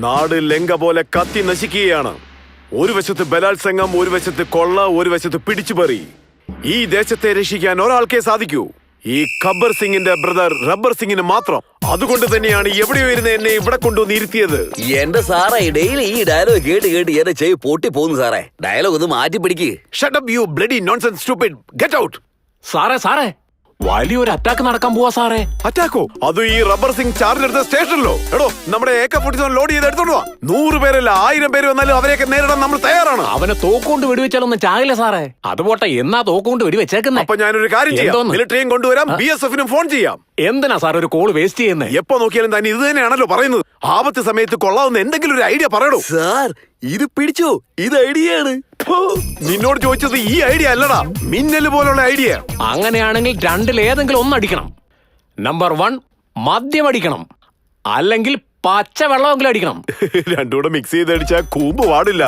നാട് ലങ്ക പോലെ കത്തി നശിക്കുകയാണ്. ഒരു വശത്ത് ബലാത്സംഗം, ഒരു വശത്ത് കൊള്ള, ഒരു വശത്ത് പിടിച്ചുപറി. ഈ ദേശത്തെ രക്ഷിക്കാൻ ഒരാൾക്കേ സാധിക്കൂ, ഈ ഖബ്ബർ സിംഗിന്റെ ബ്രദർ റബ്ബർ സിംഗിന് മാത്രം. അതുകൊണ്ട് തന്നെയാണ് എവിടെയോ ഇരുന്ന് എന്നെ ഇവിടെ കൊണ്ടുവന്ന് ഇരുത്തിയത്. എന്റെ സാറേ, ഡെയിലി ഈ ഡയലോഗ് കേട്ട് കേട്ട് എന്റെ ചെവി പൊട്ടി പോകുന്നു സാറേ. ഡയലോഗ് ഒന്ന് മാറ്റി പിടിക്ക്. Shut up you bloody nonsense stupid, get out. സാറേ വലിയൊരു അറ്റാക്ക് നടക്കാൻ പോവാ സാറേ. അറ്റാക്കോ? അത് ഈ റബ്ബർ സിംഗ് ചാർജ് എടുത്ത സ്റ്റേഷനിലോ? എടോ, നമ്മുടെ AK-47 ലോഡ് ചെയ്ത് എടുത്തോണ്ട് വാ. 100 പേരല്ല 1000 പേര് വന്നാലും അവരെയൊക്കെ നേരിടാൻ നമ്മൾ തയ്യാറാണ്. അവനെ തോക്കുകൊണ്ട് വെടിവെച്ചാലൊന്നും ചാകില്ല സാറേ. അതുപോട്ടെ, എന്നാ തോക്കുകൊണ്ട് വെടിവെച്ചേക്കുന്നേ? അപ്പൊ ഞാനൊരു കാര്യം ചെയ്യാം, മിലിറ്ററിയും കൊണ്ടുവരാം, BSF-നും ഫോൺ ചെയ്യാം. എന്തിനാ സാർ ഒരു കോള് വേസ്റ്റ് ചെയ്യുന്നേ? എപ്പോ നോക്കിയാലും തന്നെ ഇത് തന്നെയാണല്ലോ പറയുന്നത്. ആപത്ത് സമയത്ത് കൊള്ളാവുന്ന എന്തെങ്കിലും ഒരു ഐഡിയ പറയണോ സാർ? ഇത് പിടിച്ചോ, ഇത് ഐഡിയയാണ്. നിന്നോട് ചോദിച്ചത് ഈ ഐഡിയ അല്ലടാ, മിന്നല് പോലുള്ള ഐഡിയ. അങ്ങനെയാണെങ്കിൽ രണ്ടിലേതെങ്കിലും ഒന്നടിക്കണം. നമ്പർ 1 മദ്യം അടിക്കണം, അല്ലെങ്കിൽ പച്ച വെള്ളമെങ്കിലും അടിക്കണം. രണ്ടുകൂടെ മിക്സ് ചെയ്ത് അടിച്ചാൽ കൂമ്പ് പാടില്ല.